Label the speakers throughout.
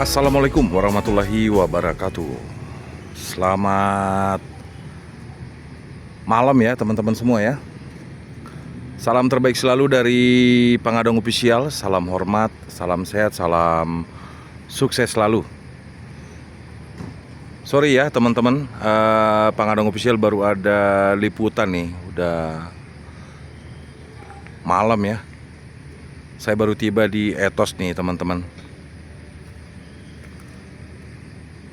Speaker 1: Assalamualaikum warahmatullahi wabarakatuh. Selamat malam ya teman-teman semua ya. Salam terbaik selalu dari Pangadong Official. Salam hormat, salam sehat, salam sukses selalu. Sorry ya teman-teman, Pangadong Official baru ada liputan nih. Udah malam ya. Saya baru tiba di Etos nih teman-teman.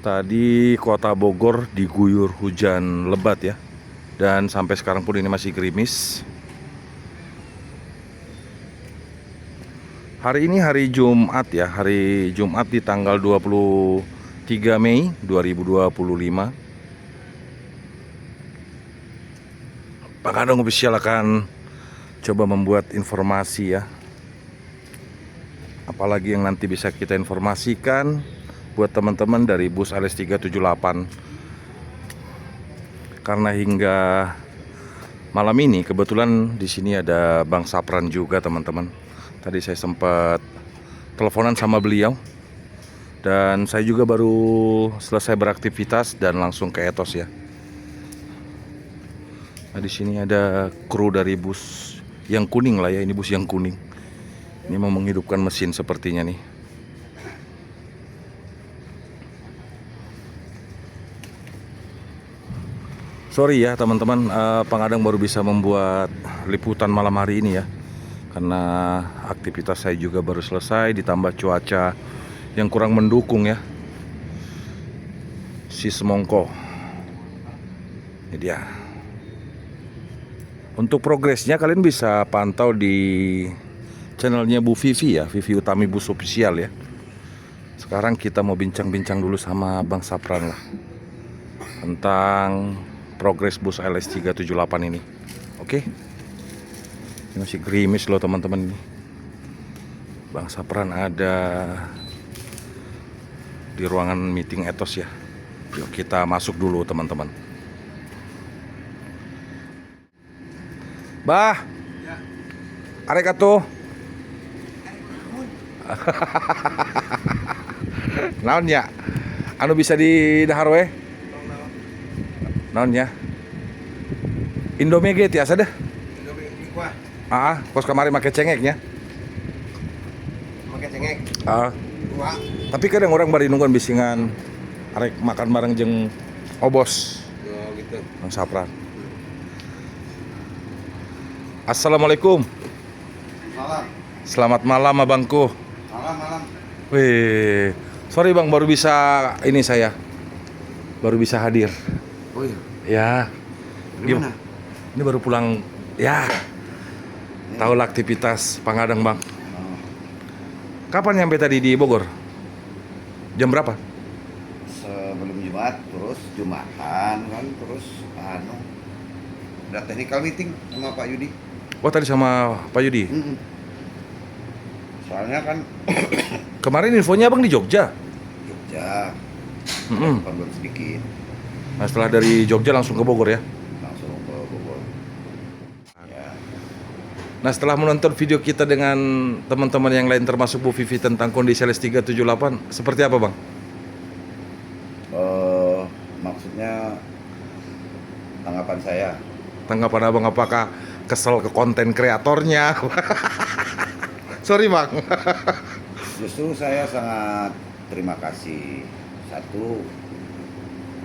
Speaker 1: Tadi kota Bogor diguyur hujan lebat ya. Dan sampai sekarang pun ini masih gerimis. Hari ini hari Jumat ya. Hari Jumat di tanggal 23 Mei 2025. Pangadong Official akan coba membuat informasi ya. Apalagi yang nanti bisa kita informasikan buat teman-teman dari bus ALS 378. Karena hingga malam ini kebetulan di sini ada Bang Sapran juga teman-teman. Tadi saya sempat teleponan sama beliau. Dan saya juga baru selesai beraktivitas dan langsung ke Etos ya. Nah, di sini ada kru dari bus yang kuning lah ya, ini bus yang kuning. Ini mau menghidupkan mesin sepertinya nih. Sorry ya teman-teman, Pangadong baru bisa membuat liputan malam hari ini ya. Karena aktivitas saya juga baru selesai, ditambah cuaca yang kurang mendukung ya. Si semongko. Ini dia. Untuk progresnya kalian bisa pantau di channelnya Bu Vivi ya, Vivi Utami Bus Official ya. Sekarang kita mau bincang-bincang dulu sama Bang Sapran lah tentang progres bus ALS 378 ini. Oke. Ini masih gerimis loh teman-teman ini. Bang Sapran ada di ruangan meeting Etos ya. Yuk kita masuk dulu teman-teman. Bah. Ya. Arek atuh. Naon ya? Anu bisa di dahar we? Naon ya? Indomie ge tiasa deh.
Speaker 2: Indomie kuah.
Speaker 1: Kos kamari make cengeknya.
Speaker 2: Make cengek. Kuah.
Speaker 1: Tapi kadang orang bari nungguan bisingan arek makan bareng jeung Obos.
Speaker 2: Oh gitu.
Speaker 1: Bang Sapran. Assalamualaikum.
Speaker 2: Malam.
Speaker 1: Selamat malam abangku.
Speaker 2: Malam.
Speaker 1: Wih, sorry bang, baru bisa ini saya baru bisa hadir.
Speaker 2: Oh iya.
Speaker 1: Ya.
Speaker 2: Gimana?
Speaker 1: Ini baru pulang ya. Tahu lah aktivitas Pangadong bang. Kapan nyampe tadi di Bogor? Jam berapa?
Speaker 2: Sebelum Jumat, terus Jumatan kan, terus ada technical meeting sama Pak Yudi.
Speaker 1: Oh tadi sama Pak Yudi.
Speaker 2: Soalnya kan
Speaker 1: Kemarin infonya abang di Jogja.
Speaker 2: Belum sedikit.
Speaker 1: Nah setelah dari Jogja langsung ke Bogor ya.
Speaker 2: Langsung ke Bogor. Ya.
Speaker 1: Nah setelah menonton video kita dengan teman-teman yang lain termasuk Bu Vivi tentang kondisi ALS 378, seperti apa bang?
Speaker 2: Maksudnya tanggapan saya.
Speaker 1: Tanggapan abang apakah kesel ke konten kreatornya? Sorry bang.
Speaker 2: Justru saya sangat terima kasih. Satu,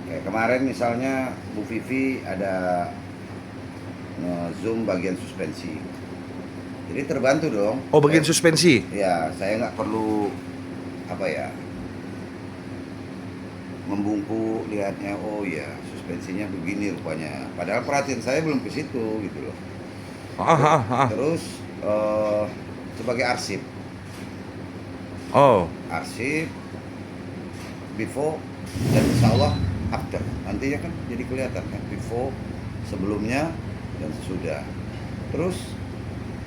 Speaker 2: kayak kemarin misalnya Bu Vivi ada nge-zoom bagian suspensi. Jadi terbantu dong.
Speaker 1: Oh bagian suspensi?
Speaker 2: Ya, saya nggak perlu membungkuk lihatnya. Oh ya, suspensinya begini rupanya. Padahal perhatian saya belum ke situ gitu loh. Terus sebagai arsip.
Speaker 1: Oh.
Speaker 2: Arsip before dan insya Allah after. Nantinya kan jadi kelihatan kan before, sebelumnya dan sesudah. Terus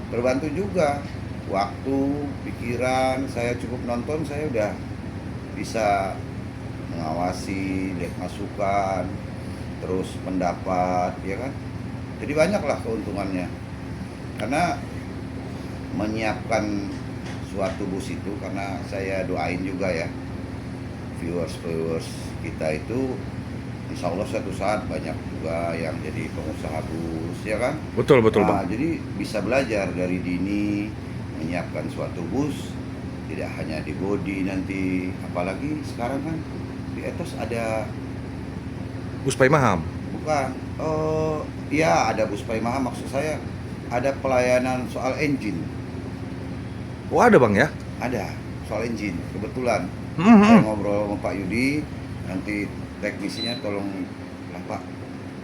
Speaker 2: terbantu juga waktu, pikiran, saya cukup nonton, saya udah bisa mengawasi, lihat masukan, terus pendapat, ya kan. Jadi banyaklah keuntungannya. Karena menyiapkan suatu bus itu, karena saya doain juga ya, viewers kita itu insya Allah suatu saat banyak juga yang jadi pengusaha bus, ya kan?
Speaker 1: Betul
Speaker 2: Nah,
Speaker 1: bang.
Speaker 2: jadi bisa belajar dari dini menyiapkan suatu bus, tidak hanya di bodi nanti, apalagi sekarang kan di Ethos ada,
Speaker 1: Bus Pai Maham.
Speaker 2: bukan, ya ada bus Paimaha, maksud saya ada pelayanan soal engine,
Speaker 1: Oh ada bang ya?
Speaker 2: ada soal engine. Kebetulan saya
Speaker 1: Mhm.
Speaker 2: ngobrol sama Pak Yudi, nanti teknisinya tolong lah Pak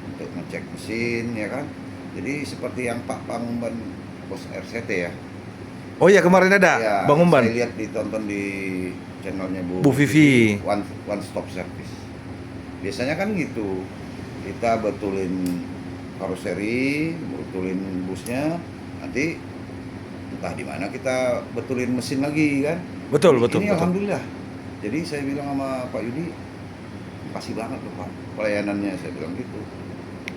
Speaker 2: untuk ngecek mesin, ya kan. Jadi seperti yang Pak Pangumban bos RCT ya.
Speaker 1: Oh iya kemarin ada
Speaker 2: Ya,
Speaker 1: Bang Umban.
Speaker 2: saya lihat ditonton di channelnya
Speaker 1: Bu Vivi.
Speaker 2: One Stop Service. Biasanya kan gitu, kita betulin karoseri, betulin busnya, nanti entah di mana kita betulin mesin lagi kan.
Speaker 1: Betul
Speaker 2: Ini
Speaker 1: betul.
Speaker 2: alhamdulillah. Jadi saya bilang sama Pak Yudi, makasih banget loh Pak pelayanannya, saya bilang gitu.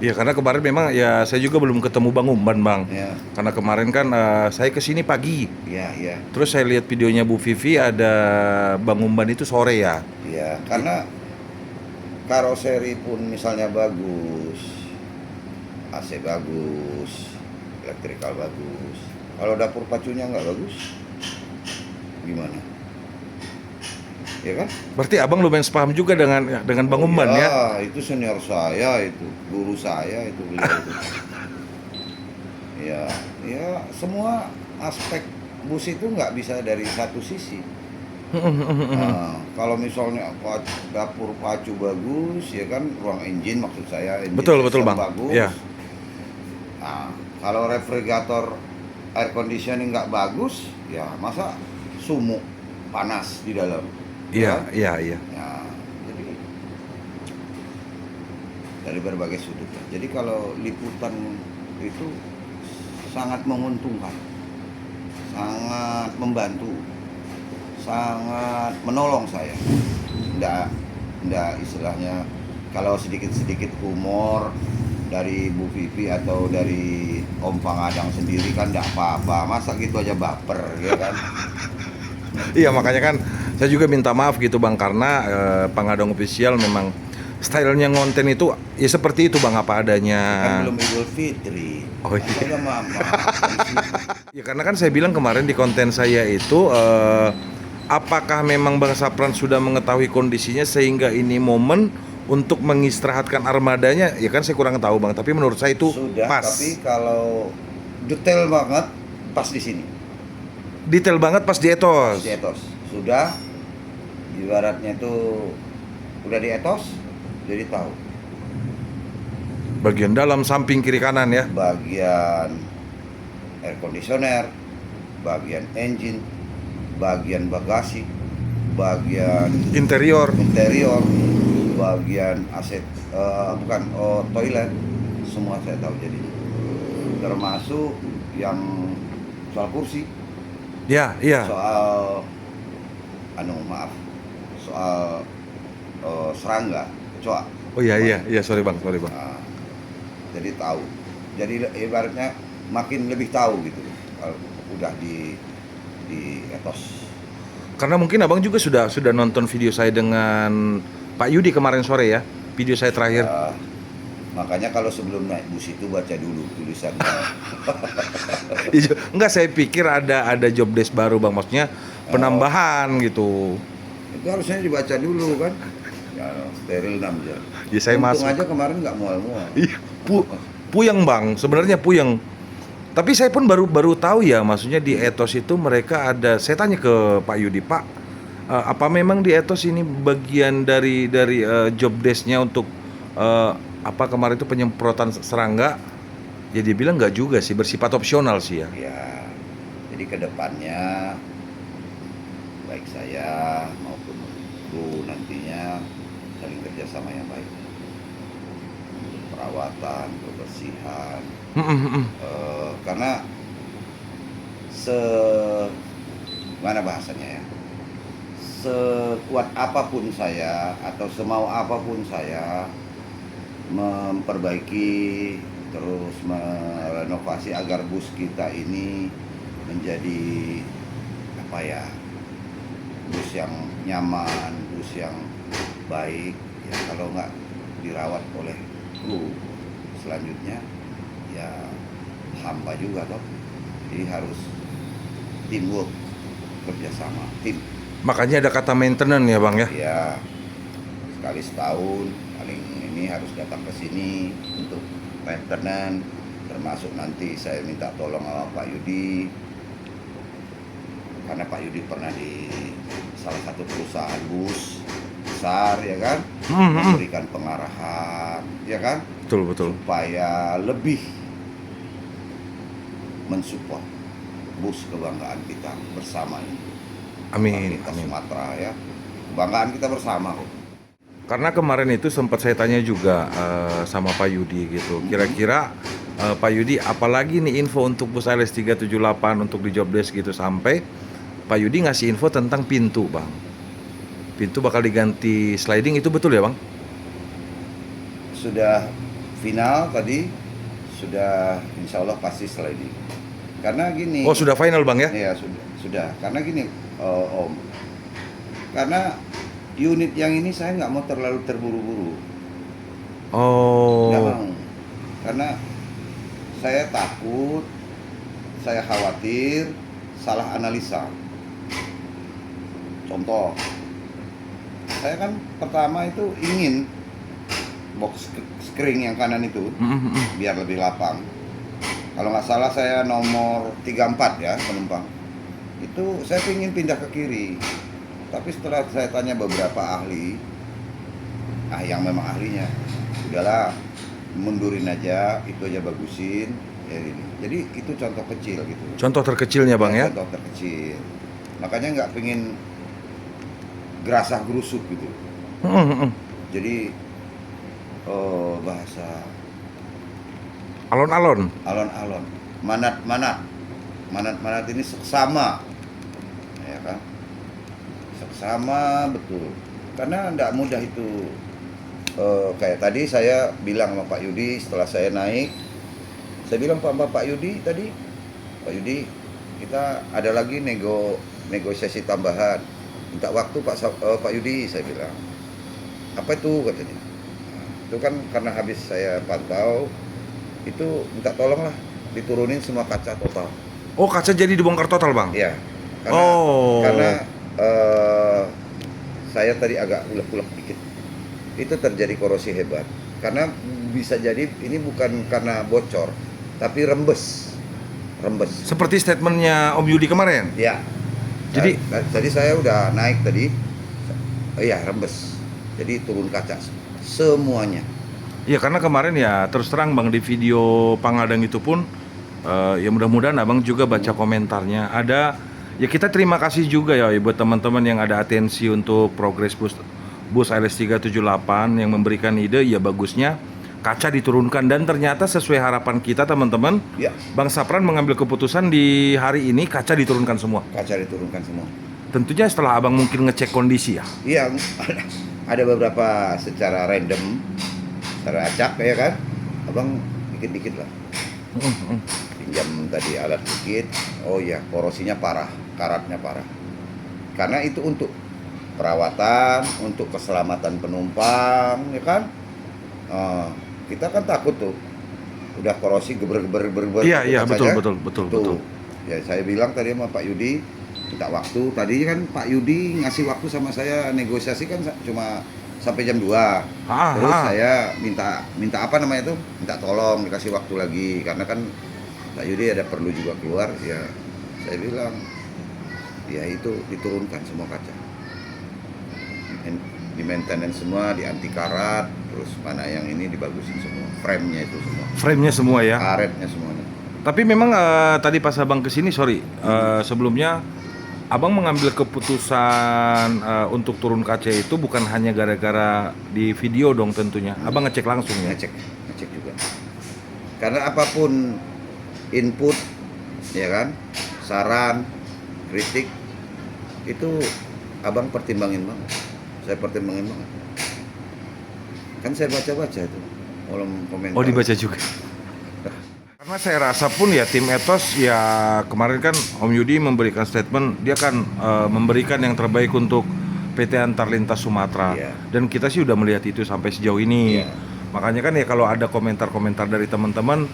Speaker 1: Iya karena kemarin memang ya saya juga belum ketemu Bang Umban bang.
Speaker 2: Ya,
Speaker 1: Karena kemarin kan saya kesini pagi.
Speaker 2: ya.
Speaker 1: Terus saya lihat videonya Bu Vivi ada Bang Umban itu sore ya.
Speaker 2: Ya, karena karoseri pun misalnya bagus, AC bagus, elektrikal bagus. Kalau dapur pacunya nggak bagus, gimana? Ya kan?
Speaker 1: Berarti abang lumayan sepaham juga dengan Bang Umban ya.
Speaker 2: Itu senior saya, itu guru saya, itu beliau itu. Ya, semua aspek bus itu nggak bisa dari satu sisi. Nah, kalau misalnya dapur pacu bagus, ya kan, ruang engine maksud saya, engine
Speaker 1: Betul betul
Speaker 2: system
Speaker 1: bang.
Speaker 2: bagus.
Speaker 1: Ya.
Speaker 2: Nah, kalau refrigerator air conditioning nggak bagus, ya masa sumuk panas di dalam.
Speaker 1: Iya
Speaker 2: Ya,
Speaker 1: iya iya.
Speaker 2: ya, jadi dari berbagai sudut. Jadi kalau liputan itu sangat menguntungkan, sangat membantu, sangat menolong saya. Nggak istilahnya kalau sedikit-sedikit humor dari Bu Vivi atau dari Om Pangadang sendiri kan nggak apa-apa, masa gitu aja baper, ya kan?
Speaker 1: Iya makanya kan saya juga minta maaf gitu bang karena Pangadong Official memang stylenya ngonten itu ya seperti itu bang apa adanya.
Speaker 2: Kan belum Idul Fitri.
Speaker 1: Oh iya.
Speaker 2: Masa udah maaf.
Speaker 1: Ya karena kan saya bilang kemarin di konten saya itu apakah memang Bang Sapran sudah mengetahui kondisinya sehingga ini momen untuk mengistirahatkan armadanya? Ya kan saya kurang tahu bang, tapi menurut saya itu
Speaker 2: Sudah,
Speaker 1: pas.
Speaker 2: tapi kalau detail banget pas di sini.
Speaker 1: Detail banget pas di Ethos.
Speaker 2: Di Ethos. Sudah ibaratnya itu udah di Ethos, jadi tahu.
Speaker 1: Bagian dalam, samping, kiri, kanan ya.
Speaker 2: Bagian air conditioner, bagian engine, bagian bagasi, bagian
Speaker 1: Interior.
Speaker 2: interior, bagian aset toilet, semua saya tahu jadinya. Termasuk yang soal kursi,
Speaker 1: Ya, iya.
Speaker 2: soal soal serangga, kecoa.
Speaker 1: Oh iya, sorry bang.
Speaker 2: Nah, jadi tahu. Jadi ibaratnya makin lebih tahu gitu kalau udah di Ethos.
Speaker 1: Karena mungkin abang juga sudah nonton video saya dengan Pak Yudi kemarin sore ya, video saya terakhir.
Speaker 2: Ya, makanya kalau sebelum naik bus itu baca dulu tulisannya.
Speaker 1: Enggak, saya pikir ada job desk baru bang, maksudnya penambahan gitu.
Speaker 2: Itu harusnya dibaca dulu kan. Ya, steril 6 jam.
Speaker 1: Ya saya
Speaker 2: Untung
Speaker 1: masuk.
Speaker 2: aja kemarin nggak mual-mual.
Speaker 1: Iya, puyeng bang, sebenarnya puyeng. Tapi saya pun baru tahu ya, maksudnya di Ethos itu mereka ada. Saya tanya ke Pak Yudi, Pak, apa memang di Ethos ini bagian dari job desk-nya untuk apa kemarin itu penyemprotan serangga? Ya dia bilang nggak juga sih, bersifat opsional sih ya.
Speaker 2: Ya, jadi kedepannya baik saya maupun kru nantinya saling kerjasama yang baik. Perawatan, kebersihan. Karena mana bahasanya ya, sekuat apapun saya atau semau apapun saya memperbaiki terus merenovasi agar bus kita ini menjadi apa ya, bus yang nyaman, bus yang baik, ya kalau nggak dirawat oleh kru selanjutnya ya hampa juga toh. Jadi harus teamwork, kerjasama tim.
Speaker 1: Makanya ada kata maintenance ya Bang ya.
Speaker 2: Ya sekali setahun paling ini harus datang ke sini untuk maintenance, termasuk nanti saya minta tolong sama Pak Yudi, karena Pak Yudi pernah di salah satu perusahaan bus besar ya kan, memberikan pengarahan ya kan,
Speaker 1: Betul.
Speaker 2: supaya lebih mensupport bus kebanggaan kita bersama ini.
Speaker 1: Amin.
Speaker 2: Kita Sumatera ya, kebanggaan kita bersama kok.
Speaker 1: Karena kemarin itu sempat saya tanya juga sama Pak Yudi gitu. Kira-kira Pak Yudi apalagi nih info untuk bus ALS 378 untuk di jobdesk gitu, sampai Pak Yudi ngasih info tentang pintu Bang. Pintu bakal diganti sliding, itu betul ya Bang?
Speaker 2: Sudah final tadi, sudah insya Allah pasti sliding. Karena gini.
Speaker 1: Oh sudah final Bang ya?
Speaker 2: Iya sudah. Karena gini Om. Karena unit yang ini saya nggak mau terlalu terburu-buru.
Speaker 1: Oh.
Speaker 2: Nggak mau. Karena saya takut, saya khawatir salah analisa. Contoh, saya kan pertama itu ingin box screen yang kanan itu biar lebih lapang. Kalau nggak salah saya nomor 34 ya penumpang. Itu saya ingin pindah ke kiri. Tapi setelah saya tanya beberapa ahli, yang memang ahlinya, udahlah mundurin aja, itu aja bagusin ya ini. Jadi itu contoh kecil gitu.
Speaker 1: Contoh terkecilnya Bang ya?
Speaker 2: Contoh terkecil. Makanya nggak pengen gerasah gerusuk gitu. Jadi bahasa
Speaker 1: alon-alon.
Speaker 2: Manat ini seksama, ya kan? Seksama betul. Karena tidak mudah itu. Kayak tadi saya bilang sama Pak Yudi setelah saya naik, saya bilang Pak Yudi tadi, Pak Yudi kita ada lagi negosiasi tambahan, minta waktu Pak Yudi, saya bilang. Apa itu katanya? Itu kan karena habis saya pantau, itu minta tolong lah diturunin semua kaca total.
Speaker 1: Oh kaca jadi dibongkar total Bang?
Speaker 2: Iya. Karena saya tadi agak ulek-ulek dikit. Itu terjadi korosi hebat. Karena bisa jadi ini bukan karena bocor, tapi rembes.
Speaker 1: Seperti statementnya Om Yudi kemarin?
Speaker 2: Ya.
Speaker 1: Jadi
Speaker 2: tadi saya udah naik tadi. Iya, rembes. Jadi turun kaca semuanya.
Speaker 1: Iya karena kemarin ya terus terang Bang di video Pangadang itu pun ya mudah-mudahan Abang juga baca komentarnya. Ada ya, kita terima kasih juga ya buat teman-teman yang ada atensi untuk progres bus ALS 378 yang memberikan ide ya bagusnya kaca diturunkan, dan ternyata sesuai harapan kita teman-teman
Speaker 2: Ya.
Speaker 1: Bang Sapran mengambil keputusan di hari ini kaca diturunkan semua.
Speaker 2: Kaca diturunkan semua.
Speaker 1: Tentunya setelah Abang mungkin ngecek kondisi ya.
Speaker 2: Iya, ada beberapa secara random, secara acak ya kan, Abang dikit-dikit lah. Pinjam tadi alat dikit, oh ya korosinya parah, karatnya parah. Karena itu untuk perawatan, untuk keselamatan penumpang, ya kan. Kita kan takut tuh, udah korosi geber-geber.
Speaker 1: Iya betul.
Speaker 2: Ya saya bilang tadi sama Pak Yudi, minta waktu. Tadi kan Pak Yudi ngasih waktu sama saya negosiasi kan cuma sampai jam 2. Terus saya minta apa namanya itu? Minta tolong dikasih waktu lagi karena kan Pak Yudi ada perlu juga keluar ya. Saya bilang ya itu diturunkan semua kaca. Di maintenance semua, di anti karat, terus mana yang ini dibagusin semua. Frame-nya itu semua.
Speaker 1: Frame-nya semua ya.
Speaker 2: Karetnya semuanya.
Speaker 1: Tapi memang tadi pas Abang kesini, sebelumnya Abang mengambil keputusan untuk turun kaca itu bukan hanya gara-gara di video dong tentunya. Abang ngecek langsung ya?
Speaker 2: Ngecek juga. Karena apapun input, ya kan, saran, kritik, itu Abang pertimbangin banget. Saya pertimbangin banget. Kan saya baca-baca itu kolom komentar.
Speaker 1: Oh dibaca juga. Karena saya rasa pun ya tim Etos ya kemarin kan Om Yudi memberikan statement, dia kan memberikan yang terbaik untuk PT Antar Lintas Sumatera.
Speaker 2: Iya.
Speaker 1: Dan kita sih udah melihat itu sampai sejauh ini.
Speaker 2: Iya.
Speaker 1: Makanya kan ya kalau ada komentar-komentar dari teman-teman,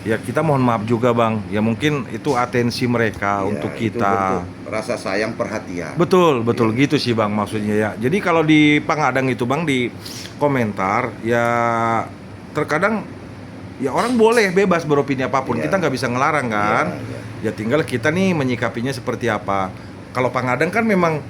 Speaker 1: ya kita mohon maaf juga Bang. Ya mungkin itu atensi mereka
Speaker 2: Iya,
Speaker 1: untuk
Speaker 2: itu
Speaker 1: kita.
Speaker 2: bentuk rasa sayang, perhatian.
Speaker 1: Betul, betul
Speaker 2: Iya.
Speaker 1: gitu sih Bang maksudnya ya. Jadi kalau di Pangadang itu Bang di komentar ya terkadang ya orang boleh bebas beropini apapun.
Speaker 2: Iya.
Speaker 1: Kita nggak bisa ngelarang kan.
Speaker 2: Iya,
Speaker 1: Ya
Speaker 2: iya.
Speaker 1: tinggal kita nih menyikapinya seperti apa. Kalau Pangadang kan memang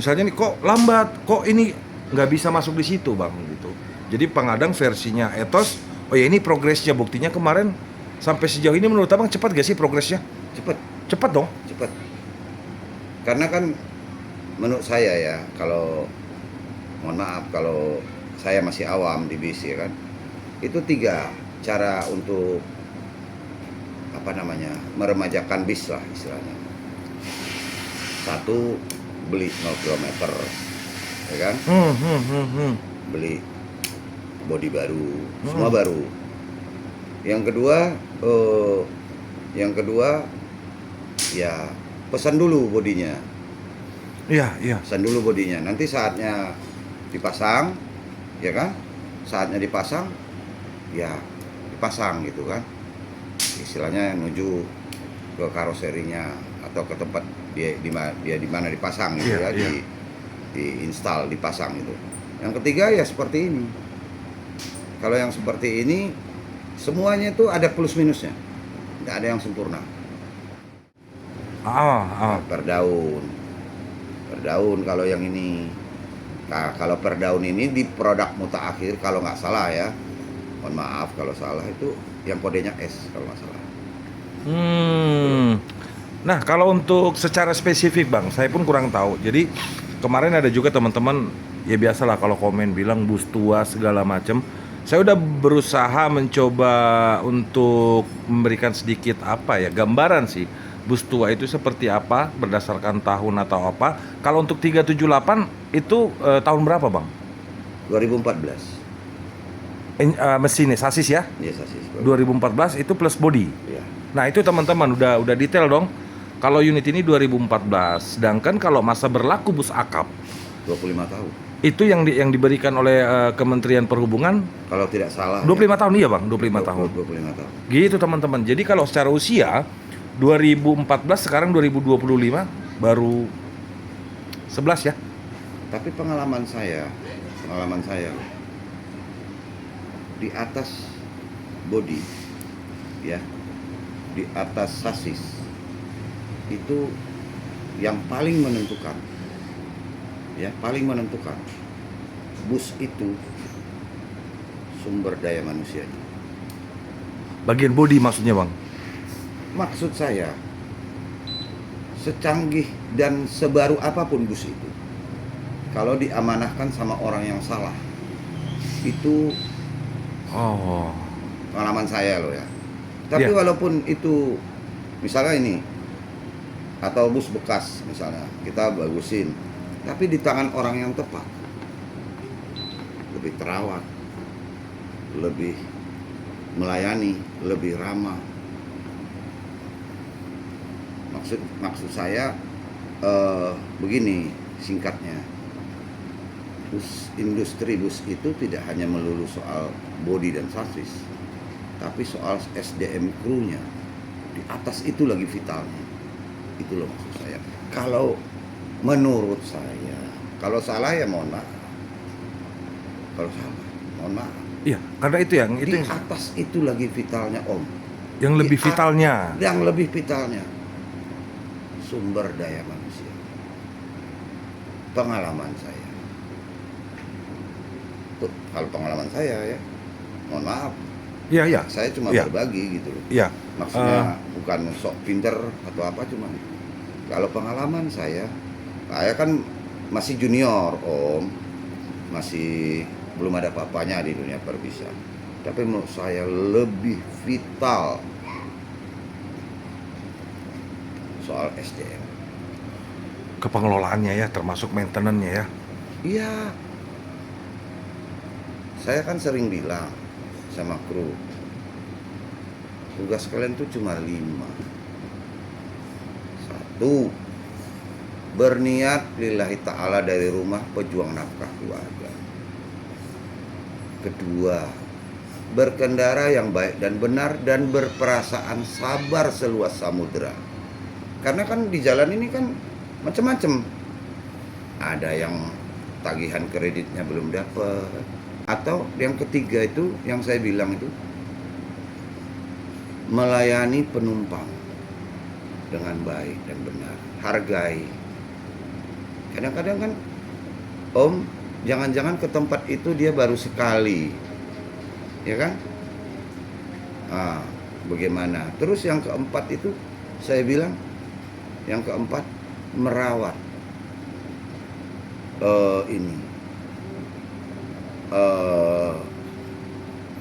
Speaker 1: misalnya nih kok lambat, kok ini nggak bisa masuk di situ Bang gitu. Jadi Pangadang versinya Ethos, oh ya ini progresnya buktinya kemarin sampai sejauh ini menurut Abang cepat gak sih progresnya?
Speaker 2: Cepet,
Speaker 1: Cepat dong.
Speaker 2: cepet. Karena kan menurut saya ya, kalau mohon maaf kalau saya masih awam di bis ya kan, itu 3 cara untuk apa namanya meremajakan bis lah istilahnya. 1, beli 0 km, ya kan? Beli bodi baru, semua baru. Yang kedua ya pesan dulu bodinya,
Speaker 1: Iya, iya.
Speaker 2: pesan dulu bodinya. Nanti saatnya dipasang, ya kan? Saatnya dipasang, ya dipasang gitu kan. Istilahnya menuju ke karoserinya atau ke tempat dia di mana dipasang gitu
Speaker 1: Iya,
Speaker 2: ya,
Speaker 1: iya.
Speaker 2: di install, dipasang gitu. Yang ketiga ya seperti ini. Kalau yang seperti ini semuanya itu ada plus minusnya, nggak ada yang sempurna. Per daun kalau yang ini. Nah, kalau per daun ini di produk mutaakhir kalau nggak salah ya, mohon maaf kalau salah, itu yang kodenya S kalau nggak salah.
Speaker 1: Nah, kalau untuk secara spesifik Bang, saya pun kurang tahu. Jadi kemarin ada juga teman-teman ya biasalah kalau komen bilang bus tua segala macam. Saya udah berusaha mencoba untuk memberikan sedikit apa ya, gambaran sih. Bus tua itu seperti apa berdasarkan tahun atau apa. Kalau untuk 378 itu tahun berapa Bang?
Speaker 2: 2014.
Speaker 1: Mesinnya sasis ya?
Speaker 2: Iya, sasis.
Speaker 1: 2014 itu plus body.
Speaker 2: Iya.
Speaker 1: Nah itu teman-teman udah detail dong. Kalau unit ini 2014, sedangkan kalau masa berlaku bus akap
Speaker 2: 25 tahun.
Speaker 1: itu yang diberikan oleh Kementerian Perhubungan
Speaker 2: Kalau tidak salah.
Speaker 1: 25 tahun iya Bang, 25 tahun.
Speaker 2: 25 tahun.
Speaker 1: Gitu teman-teman. Jadi kalau secara usia 2014 sekarang 2025 baru 11 ya.
Speaker 2: Tapi pengalaman saya di atas bodi ya, di atas sasis itu yang paling menentukan, ya paling menentukan bus itu sumber daya manusianya.
Speaker 1: Bagian body maksudnya Bang.
Speaker 2: Maksud saya, secanggih dan sebaru apapun bus itu, kalau diamanahkan sama orang yang salah, itu
Speaker 1: Oh.
Speaker 2: pengalaman saya loh ya. Tapi
Speaker 1: Iya.
Speaker 2: walaupun itu misalnya ini atau bus bekas misalnya kita bagusin, tapi di tangan orang yang tepat lebih terawat, lebih melayani, lebih ramah. Maksud saya begini singkatnya, industri bus itu tidak hanya melulu soal bodi dan sasis, tapi soal SDM krunya. Di atas itu lagi vitalnya. Itu loh maksud saya. Kalau menurut saya, kalau salah ya mohon maaf. Kalau salah, mohon maaf.
Speaker 1: Iya, karena itu yang
Speaker 2: Di atas itu lagi vitalnya Om.
Speaker 1: yang lebih vitalnya.
Speaker 2: Yang lebih vitalnya sumber daya manusia. Pengalaman saya. Tuh, kalau pengalaman saya ya, mohon maaf.
Speaker 1: Iya, iya.
Speaker 2: Saya cuma
Speaker 1: Iya.
Speaker 2: berbagi gitu loh.
Speaker 1: Iya.
Speaker 2: Maksudnya bukan sok pinter atau apa, cuma kalau pengalaman saya kan masih junior Om, masih belum ada apa-apanya di dunia perbisan. Tapi menurut saya lebih vital soal SDM.
Speaker 1: Kepengelolaannya ya, termasuk maintenance-nya ya.
Speaker 2: Iya. Saya kan sering bilang sama kru, tugas kalian tuh cuma 5. 1, berniat lillahi ta'ala dari rumah, pejuang nafkah keluarga. Kedua, berkendara yang baik dan benar dan berperasaan sabar seluas samudera. Karena kan di jalan ini kan macam-macam. Ada yang tagihan kreditnya belum dapat, atau yang ketiga itu yang saya bilang itu melayani penumpang dengan baik dan benar, hargai. Kadang-kadang kan Om, jangan-jangan ke tempat itu dia baru sekali, ya kan? Bagaimana? Terus yang keempat itu saya bilang, yang keempat merawat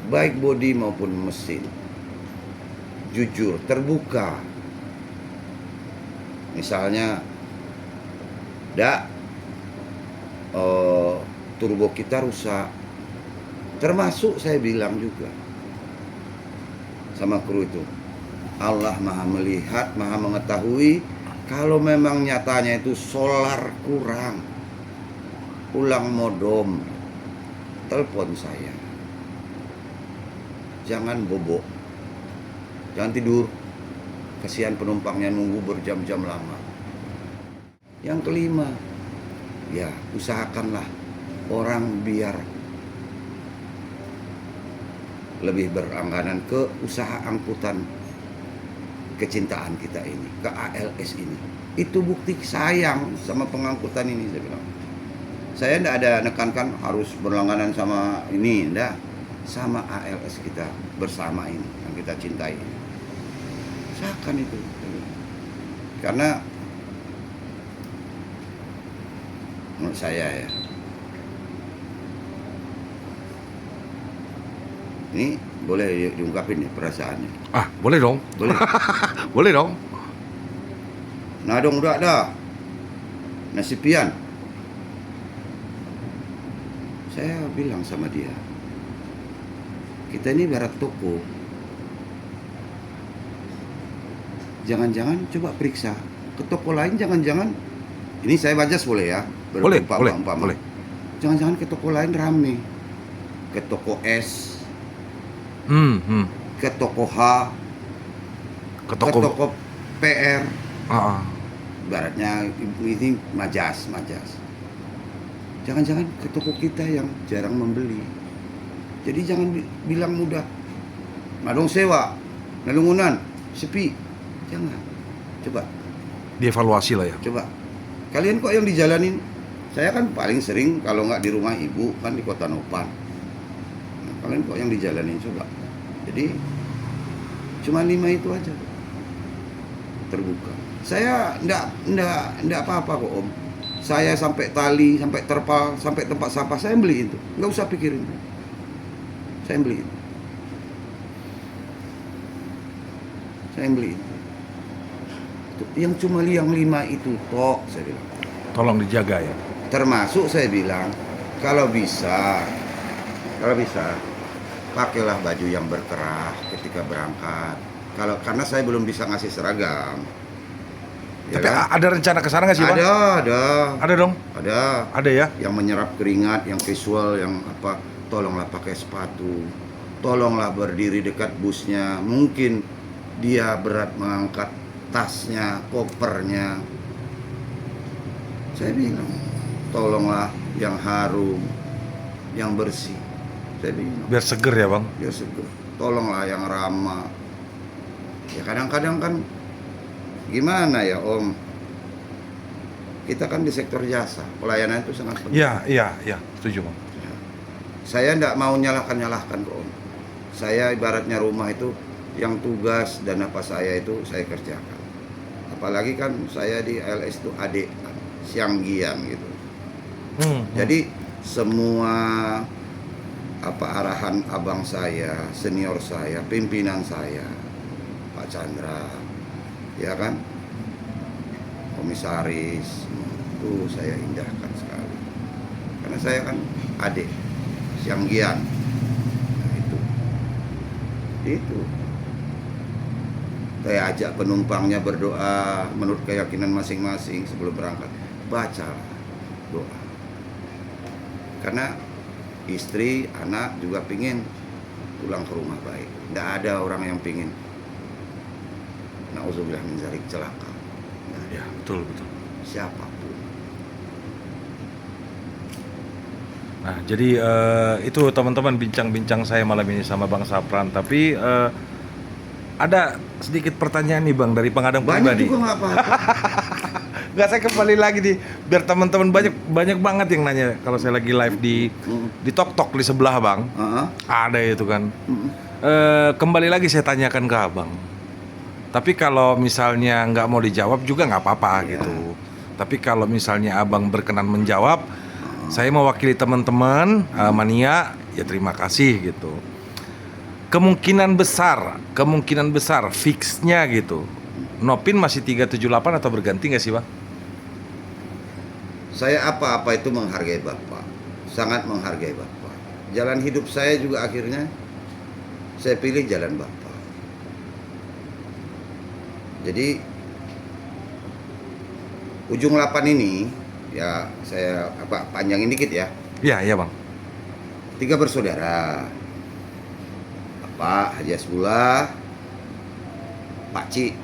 Speaker 2: baik bodi maupun mesin, jujur, terbuka. Misalnya, turbo kita rusak, termasuk saya bilang juga sama kru itu, Allah maha melihat, maha mengetahui. Kalau memang nyatanya itu solar kurang, ulang modem, telepon saya. Jangan bobo, jangan tidur, kasihan penumpangnya nunggu berjam-jam lama. Yang kelima, ya usahakanlah orang biar lebih berlangganan ke usaha angkutan kecintaan kita ini, ke ALS ini. Itu bukti sayang sama pengangkutan ini, saya bilang. Saya tidak ada nekankan harus berlangganan sama ini, enggak. Sama ALS kita bersama ini, yang kita cintai. Usahakan itu. Karena menurut saya ya, ini boleh diungkapin nih perasaannya.
Speaker 1: Boleh dong.
Speaker 2: Boleh.
Speaker 1: Boleh dong.
Speaker 2: Nah dong udah dah. Nasipian. Saya bilang sama dia, kita ini ibarat toko. Jangan-jangan coba periksa ke toko lain, jangan-jangan ini saya bajas boleh ya?
Speaker 1: Boleh.
Speaker 2: Jangan-jangan ke toko lain rame. Ke toko S, ke toko H, ke toko PR. Ibaratnya ini majas. Jangan-jangan ke toko kita yang jarang membeli. Jadi jangan bilang mudah. Madong sewa, nalungunan, sepi. Jangan. Coba
Speaker 1: Dievaluasi lah ya.
Speaker 2: Coba. Kalian kok yang dijalanin? Saya kan paling sering kalau nggak di rumah ibu kan di Kota Nopan. Nah, kalian kok yang dijalanin coba. Jadi cuma 5 itu aja. Terbuka. Saya enggak apa-apa kok Om. Saya sampai tali, sampai terpal, sampai tempat sampah saya beliin itu. Nggak usah pikirin. Saya beliin. Yang cuma yang 5 itu tok, saya bilang.
Speaker 1: Tolong dijaga ya.
Speaker 2: Termasuk saya bilang, kalau bisa pakailah baju yang berkerah ketika berangkat. Karena saya belum bisa ngasih seragam. Ya
Speaker 1: Tapi
Speaker 2: kan?
Speaker 1: ada rencana ke sana nggak sih, Bang?
Speaker 2: Ada.
Speaker 1: Ada dong. Ada ya.
Speaker 2: Yang menyerap keringat, yang visual, yang apa? Tolonglah pakai sepatu. Tolonglah berdiri dekat busnya. Mungkin dia berat mengangkat tasnya, kopernya. Saya bilang, tolonglah yang harum, yang bersih. Saya bilang.
Speaker 1: Biar seger ya, Bang.
Speaker 2: Biar seger. Tolonglah yang ramah. Ya kadang-kadang kan gimana ya Om, kita kan di sektor jasa, pelayanan itu sangat penting.
Speaker 1: Iya, setuju Bang.
Speaker 2: Saya tidak mau nyalahkan kok Om. Saya ibaratnya rumah itu yang tugas dan apa saya itu saya kerjakan. Apalagi kan saya di LS itu adik siang giang gitu. Jadi semua apa arahan abang saya, senior saya, pimpinan saya, Pak Chandra, ya kan, komisaris, itu saya indahkan sekali. Karena saya kan adik siang giang. Nah, itu Saya ajak penumpangnya berdoa menurut keyakinan masing-masing sebelum berangkat. Baca doa. Karena istri, anak juga pingin pulang ke rumah baik. Tidak ada orang yang pingin na'udzubillah min dzalik celaka. Nggak ada.
Speaker 1: Ya, betul.
Speaker 2: Siapapun.
Speaker 1: Nah, jadi itu teman-teman bincang-bincang saya malam ini sama Bang Sapran. Tapi ada sedikit pertanyaan nih Bang dari pengadang
Speaker 2: Banyak
Speaker 1: pribadi.
Speaker 2: juga nggak apa-apa.
Speaker 1: Nggak, saya kembali lagi nih biar teman-teman banyak banget yang nanya kalau saya lagi live di Tok di sebelah Bang. Ada itu kan. Kembali lagi saya tanyakan ke Abang. Tapi kalau misalnya nggak mau dijawab juga nggak apa-apa gitu. Tapi kalau misalnya Abang berkenan menjawab, saya mewakili teman-teman mania, ya terima kasih gitu. Kemungkinan besar fixnya gitu. Nopin masih 378 atau berganti nggak sih Bang?
Speaker 2: Saya apa-apa itu menghargai Bapak. Sangat menghargai Bapak. Jalan hidup saya juga akhirnya saya pilih jalan Bapak. Jadi ujung 8 ini ya saya panjangin dikit ya.
Speaker 1: Iya Bang.
Speaker 2: 3 bersaudara. Bapak Haji Hasbullah, Pak Ci,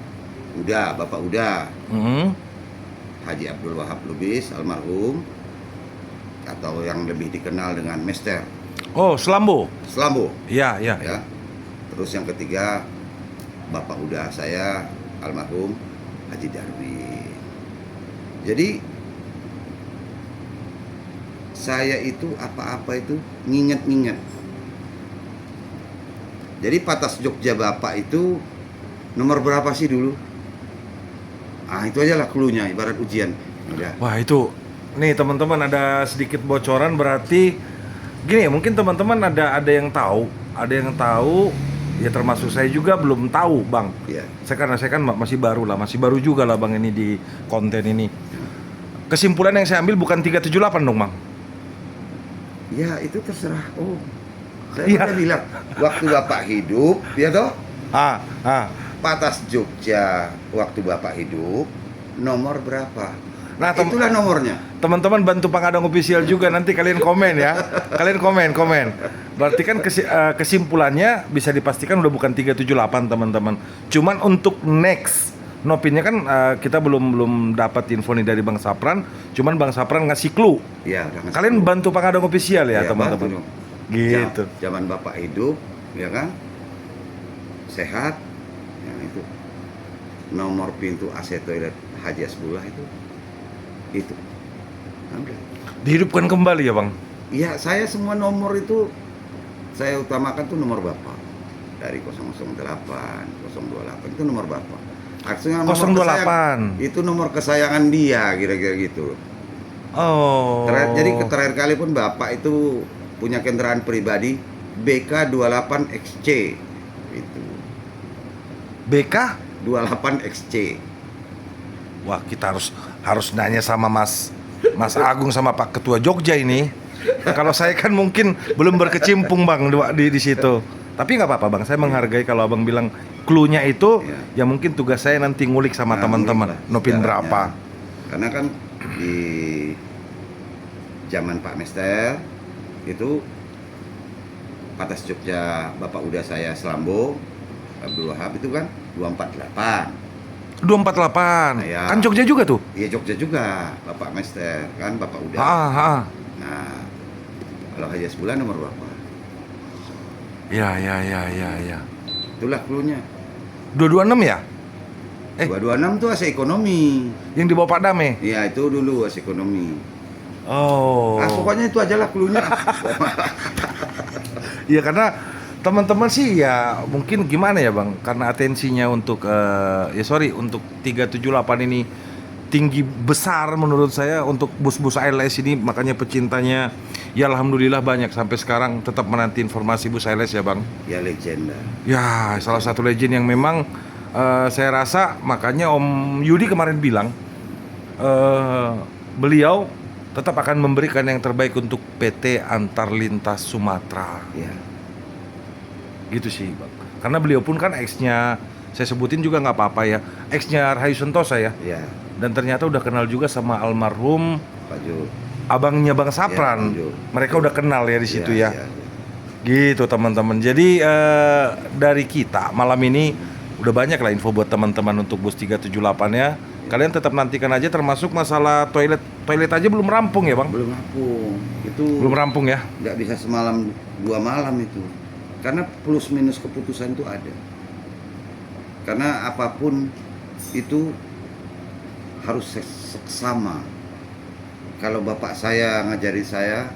Speaker 2: Bapak Uda, Haji Abdul Wahab Lubis almarhum, atau yang lebih dikenal dengan Mester.
Speaker 1: Oh, Selambo.
Speaker 2: Ya.
Speaker 1: Iya.
Speaker 2: Terus yang ketiga Bapak Uda saya almarhum Haji Darwin. Jadi saya itu apa-apa itu nginget. Jadi Patas Jogja Bapak itu nomor berapa sih dulu? Itu aja lah cluenya, ibarat ujian. Udah.
Speaker 1: Wah itu, nih teman-teman ada sedikit bocoran berarti gini ya, mungkin teman-teman ada yang tahu, ya termasuk saya juga belum tahu Bang.
Speaker 2: Iya.
Speaker 1: Saya kan masih baru juga lah Bang ini di konten ini. Kesimpulan yang saya ambil bukan 378 dong Bang?
Speaker 2: Ya itu terserah. Saya udah bilang waktu Bapak hidup, ya toh? Patas Jogja waktu Bapak hidup nomor berapa? Nah, itulah nomornya.
Speaker 1: Teman-teman bantu Pengadang Official juga, nanti kalian komen ya. Kalian komen. Berarti kan kesimpulannya bisa dipastikan udah bukan 378 teman-teman. Cuman untuk next Nopinnya kan kita belum dapat info nih dari Bang Sapran. Cuman Bang Sapran ngasih clue.
Speaker 2: Iya.
Speaker 1: Kalian bantu Pengadang Official ya teman-teman. Gitu.
Speaker 2: Zaman Bapak hidup, ya kan? Sehat. Ya itu. Nomor pintu AC toilet Haji Hasbullah itu. Udah.
Speaker 1: Dihidupkan kembali ya Bang?
Speaker 2: Iya, saya semua nomor itu saya utamakan tuh nomor Bapak. Dari 008, 028 itu nomor Bapak. Artinya
Speaker 1: 028
Speaker 2: itu nomor kesayangan dia, kira-kira gitu.
Speaker 1: Oh.
Speaker 2: Jadi terakhir kali pun Bapak itu punya kendaraan pribadi BK28XC itu.
Speaker 1: BK
Speaker 2: 28XC.
Speaker 1: Wah, kita harus nanya sama Mas Agung sama Pak Ketua Jogja ini. Kalau saya kan mungkin belum berkecimpung Bang di situ. Tapi nggak apa-apa Bang, saya menghargai kalau Abang bilang clue-nya itu ya mungkin tugas saya nanti ngulik sama teman-teman Nopin berapa.
Speaker 2: Karena kan di zaman Pak Mester itu Patas Jogja Bapak Uda saya Selambo Abdul Wahab itu kan 248.
Speaker 1: Ya. Kan Jogja juga tuh?
Speaker 2: Iya Jogja juga, Bapak Mester kan Bapak Uda. Nah, kalau Haji Hasbullah nomor berapa?
Speaker 1: Ya.
Speaker 2: Itulah cluenya.
Speaker 1: 226 ya?
Speaker 2: 226 tuh AC ekonomi.
Speaker 1: Yang dibawa Pak Dame?
Speaker 2: Iya, itu dulu AC ekonomi.
Speaker 1: Oh.
Speaker 2: Pokoknya itu aja lah cluenya.
Speaker 1: Iya, karena teman-teman sih ya mungkin gimana ya Bang, karena atensinya untuk untuk 378 ini tinggi besar menurut saya untuk bus-bus ALS ini, makanya pecintanya ya alhamdulillah banyak sampai sekarang tetap menanti informasi bus ALS ya Bang.
Speaker 2: Ya legenda.
Speaker 1: Ya salah satu legend yang memang saya rasa makanya Om Yudi kemarin bilang beliau tetap akan memberikan yang terbaik untuk PT Antar Lintas Sumatera.
Speaker 2: Ya.
Speaker 1: Gitu sih Bang. Karena beliau pun kan ex-nya saya sebutin juga nggak apa-apa ya. Ex-nya Rahayu Sentosa ya.
Speaker 2: Ya,
Speaker 1: Dan ternyata udah kenal juga sama almarhum
Speaker 2: Pak Jul.
Speaker 1: abangnya Bang Sapran.
Speaker 2: Pak Jul.
Speaker 1: Mereka udah kenal ya di situ ya.
Speaker 2: Ya.
Speaker 1: Gitu teman-teman. Jadi dari kita malam ini udah banyak lah info buat teman-teman untuk bus 378 ya. Kalian tetap nantikan aja, termasuk masalah toilet. Toilet aja belum rampung ya Bang?
Speaker 2: Belum rampung. Itu
Speaker 1: Belum rampung ya?
Speaker 2: nggak bisa semalam 2 malam itu. Karena plus minus keputusan itu ada. Karena apapun itu harus seksama. Kalau bapak saya ngajari saya,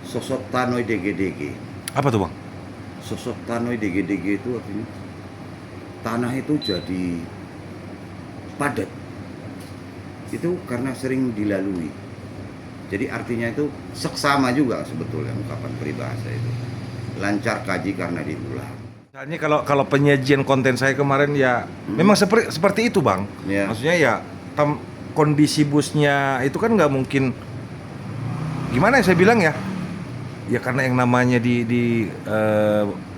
Speaker 2: sosok tanoi DGDG.
Speaker 1: Apa tuh Bang?
Speaker 2: Sosok tanoi DGDG itu artinya tanah itu jadi padat. Itu karena sering dilalui. Jadi artinya itu seksama juga sebetulnya ungkapan peribahasa itu. Lancar kaji karena diulang.
Speaker 1: Misalnya kalau penyajian konten saya kemarin ya memang seperti itu Bang.
Speaker 2: Ya.
Speaker 1: Maksudnya ya kondisi busnya itu kan nggak mungkin, gimana ya saya bilang ya. Ya karena yang namanya di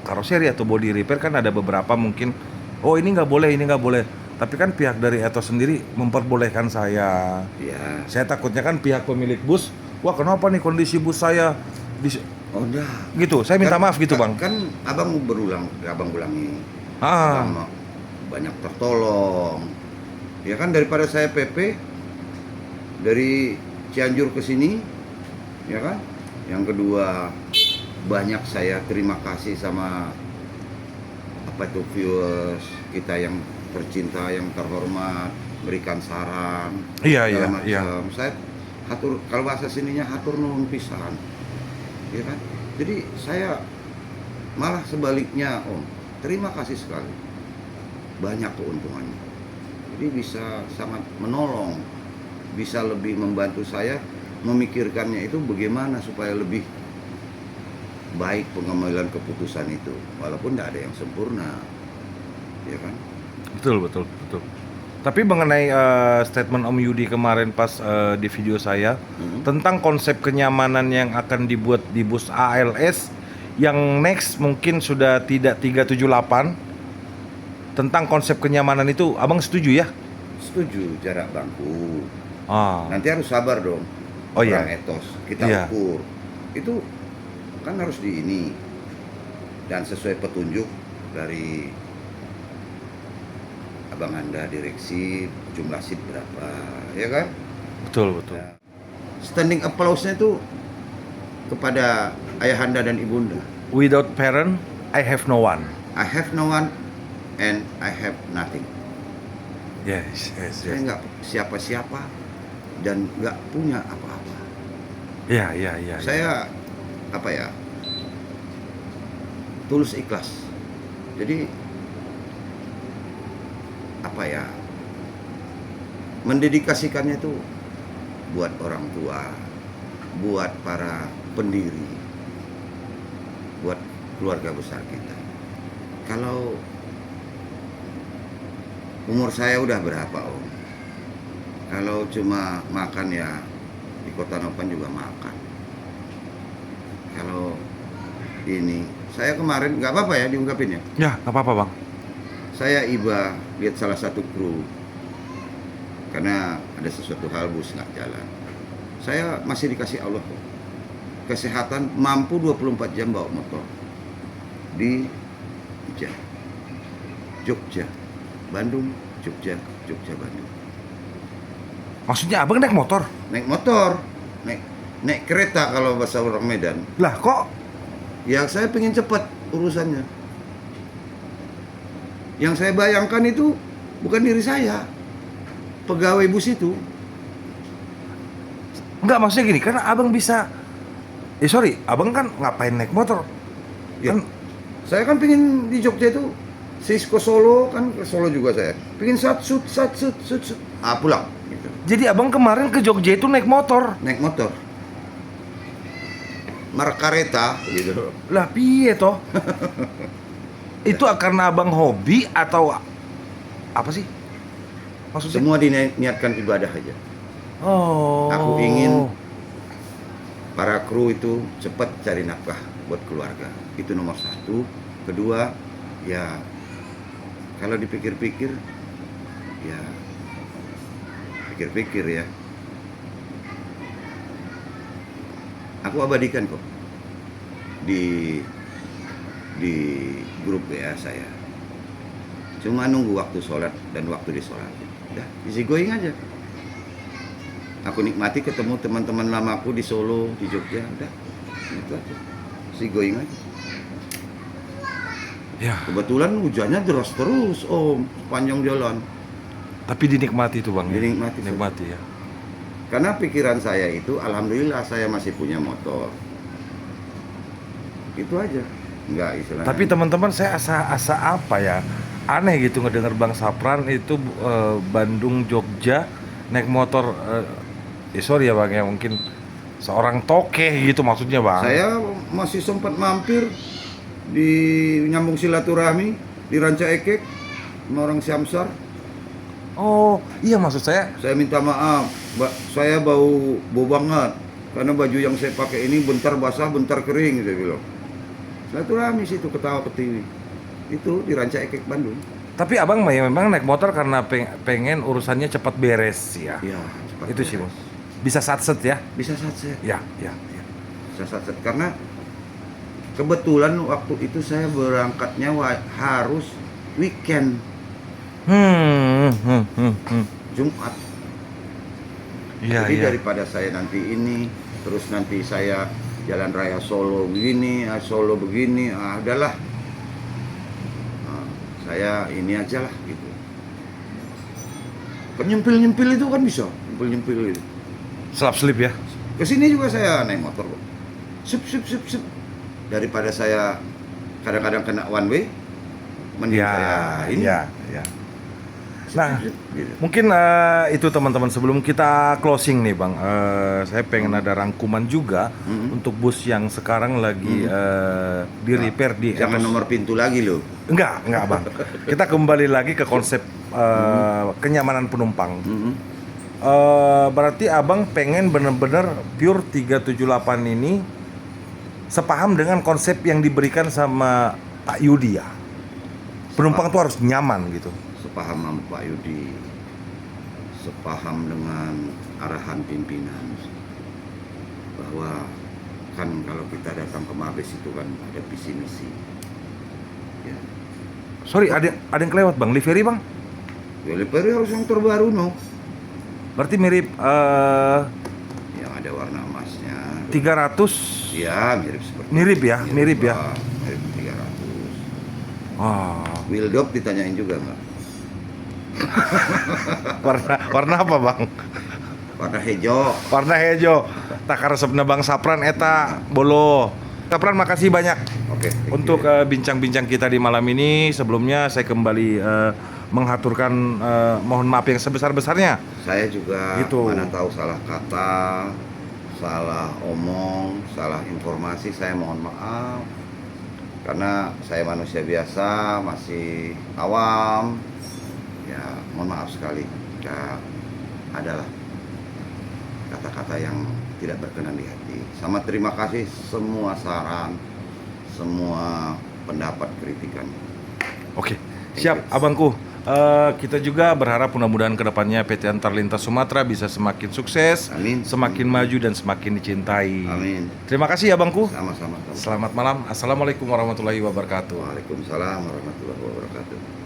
Speaker 1: karoseri atau body repair kan ada beberapa mungkin, oh ini nggak boleh, ini nggak boleh. Tapi kan pihak dari Etos sendiri memperbolehkan saya.
Speaker 2: Ya.
Speaker 1: Saya takutnya kan pihak pemilik bus, wah kenapa nih kondisi bus saya
Speaker 2: Oh enggak.
Speaker 1: gitu. Saya minta maaf gitu Bang.
Speaker 2: Kan abang abang ulangi.
Speaker 1: Ah.
Speaker 2: Abang banyak tertolong. Ya kan daripada saya PP dari Cianjur ke sini, ya kan? Yang kedua banyak saya terima kasih sama apa itu viewers kita yang tercinta, yang terhormat, berikan saran.
Speaker 1: Iya,
Speaker 2: segala
Speaker 1: iya.
Speaker 2: macam. Saya hatur, kalau bahasa sininya hatur nuhun pisan. Ya kan? Jadi saya malah sebaliknya Om, terima kasih sekali. Banyak keuntungannya. Jadi bisa sangat menolong, bisa lebih membantu saya memikirkannya itu bagaimana supaya lebih baik pengambilan keputusan itu, walaupun tidak ada yang sempurna, ya kan?
Speaker 1: Betul. Tapi mengenai statement Om Yudi kemarin pas di video saya tentang konsep kenyamanan yang akan dibuat di bus ALS yang next mungkin sudah tidak 378, tentang konsep kenyamanan itu Abang setuju ya?
Speaker 2: Setuju, jarak bangku.
Speaker 1: Ah.
Speaker 2: Nanti harus sabar dong.
Speaker 1: Oh iya.
Speaker 2: Orang etos, kita
Speaker 1: Iya.
Speaker 2: ukur. Itu kan harus di ini dan sesuai petunjuk dari abang Anda direksi, jumlah seat berapa, ya kan?
Speaker 1: Betul.
Speaker 2: Nah, standing applause-nya itu kepada ayahanda dan ibunda.
Speaker 1: Without parent, I have no one.
Speaker 2: I have no one and I have nothing.
Speaker 1: Yes.
Speaker 2: Saya nggak siapa-siapa dan nggak punya apa-apa.
Speaker 1: Iya.
Speaker 2: Saya apa ya? Tulus ikhlas. Jadi apa ya? Mendedikasikannya itu buat orang tua, buat para pendiri, buat keluarga besar kita. Kalau umur saya udah berapa Om? Kalau cuma makan ya di Kota Nopan juga makan. Kalau ini, saya kemarin nggak apa-apa ya diungkapin ya.
Speaker 1: Ya, nggak apa-apa Bang.
Speaker 2: Saya iba lihat salah satu kru karena ada sesuatu hal bus nggak jalan. Saya masih dikasih Allah kok. Kesehatan mampu 24 jam bawa motor di Jogja, Bandung, Jogja, Bandung.
Speaker 1: Maksudnya Abang naik motor?
Speaker 2: Naik motor, naik kereta kalau bahasa orang Medan.
Speaker 1: Lah kok?
Speaker 2: Ya saya pengen cepat urusannya. Yang saya bayangkan itu bukan diri saya, pegawai bus itu.
Speaker 1: Enggak, maksudnya gini, karena Abang bisa, sorry, Abang kan ngapain naik motor?
Speaker 2: Ya,
Speaker 1: Kan
Speaker 2: saya kan pengen di Jogja itu, Cisco Solo kan ke Solo juga saya. Pengen sat sut, pulang. Gitu.
Speaker 1: jadi Abang kemarin ke Jogja itu naik motor.
Speaker 2: Naik motor, Markareta gitu.
Speaker 1: Lah piye toh? Itu karena Abang hobi atau apa sih? Maksudnya?
Speaker 2: Semua diniatkan ibadah aja.
Speaker 1: Oh.
Speaker 2: Aku ingin para kru itu cepat cari nafkah buat keluarga. Itu nomor satu. Kedua, ya kalau dipikir-pikir, ya pikir-pikir ya. Aku abadikan kok di grup WA saya. Cuma nunggu waktu sholat dan waktu disolatin. Udah, easy going aja. Aku nikmati ketemu teman-teman lamaku di Solo, di Jogja, udah, itu aja. Easy going aja.
Speaker 1: Ya,
Speaker 2: Kebetulan hujannya deras terus, Om, sepanjang jalan.
Speaker 1: tapi dinikmati itu Bang. Ya?
Speaker 2: Dinikmati.
Speaker 1: Dinikmati ya.
Speaker 2: Karena pikiran saya itu, alhamdulillah saya masih punya motor. Itu aja. Enggak istilahnya.
Speaker 1: Tapi teman-teman, saya asa apa ya? Aneh gitu ngedenger Bang Sapran itu Bandung Jogja naik motor. Sorry ya Bang ya, mungkin seorang tokeh gitu maksudnya Bang.
Speaker 2: Saya masih sempat mampir di nyambung silaturahmi di Ranca Ekek sama orang Syamsar.
Speaker 1: Oh iya, maksud saya.
Speaker 2: Saya minta maaf, saya bau banget karena baju yang saya pakai ini bentar basah, bentar kering, saya bilang. Silaturahmi situ, ketawa ketiwi. Itu di Ranca Ekek Bandung.
Speaker 1: Tapi abang memang naik motor karena pengen urusannya cepat beres ya.
Speaker 2: Iya, cepat
Speaker 1: Itu sih
Speaker 2: beres.
Speaker 1: Bang. Bisa satset ya.
Speaker 2: Bisa saja.
Speaker 1: Ya.
Speaker 2: Bisa saja karena kebetulan waktu itu saya berangkatnya harus weekend, Jumat.
Speaker 1: Iya,
Speaker 2: Jadi
Speaker 1: iya.
Speaker 2: daripada saya nanti ini, terus nanti saya jalan raya Solo begini, Solo begini, udahlah. Nah, saya ini aja lah gitu. Kan nyempil itu kan bisa, nyempil itu.
Speaker 1: Selap selip ya.
Speaker 2: Kesini juga saya naik motor kok. Sip. Daripada saya kadang-kadang kena one way, mending saya ini.
Speaker 1: Ya. Nah,
Speaker 2: Gitu.
Speaker 1: mungkin itu teman-teman, sebelum kita closing nih Bang, saya pengen ada rangkuman juga untuk bus yang sekarang lagi di repair di
Speaker 2: Jangan
Speaker 1: Etos.
Speaker 2: nomor pintu lagi loh.
Speaker 1: Enggak Bang. Kita kembali lagi ke konsep kenyamanan penumpang. Berarti abang pengen bener-bener pure 378 ini sepaham dengan konsep yang diberikan sama Pak Yudi ya. Penumpang tuh harus nyaman gitu.
Speaker 2: Sepaham sama Pak Yudi, sepaham dengan arahan pimpinan bahwa kan kalau kita datang ke Mabes itu kan ada visi misi. Ya,
Speaker 1: Sorry, ada yang kelewat Bang, livery Bang.
Speaker 2: Delivery harus yang terbaru no,
Speaker 1: Berarti mirip
Speaker 2: yang ada warna emasnya.
Speaker 1: 300.
Speaker 2: Ya mirip seperti
Speaker 1: Mirip ya, mirip ya.
Speaker 2: Bang, mirip 300.
Speaker 1: Oh,
Speaker 2: Wildop ditanyain juga nggak?
Speaker 1: warna apa Bang?
Speaker 2: Warna hijau.
Speaker 1: Warna hijau. Tak resepna Bang Sapran eta bolo. Sapran, makasih banyak
Speaker 2: Oke. thank you.
Speaker 1: untuk bincang-bincang kita di malam ini. Sebelumnya saya kembali menghaturkan mohon maaf yang sebesar-besarnya.
Speaker 2: Saya juga
Speaker 1: Gitu.
Speaker 2: mana tahu salah kata, salah omong, salah informasi, saya mohon maaf. Karena saya manusia biasa, masih awam. Ya, mohon maaf sekali jika adalah kata-kata yang tidak berkenan di hati. Sama terima kasih semua saran, semua pendapat, kritikan.
Speaker 1: Oke, siap abangku. Kita juga berharap mudah-mudahan kedepannya PT Antar Lintas Sumatera bisa semakin sukses,
Speaker 2: Amin.
Speaker 1: semakin maju dan semakin dicintai.
Speaker 2: Amin.
Speaker 1: Terima kasih abangku.
Speaker 2: Sama-sama.
Speaker 1: Selamat malam. Assalamualaikum warahmatullahi wabarakatuh.
Speaker 2: Waalaikumsalam warahmatullahi wabarakatuh.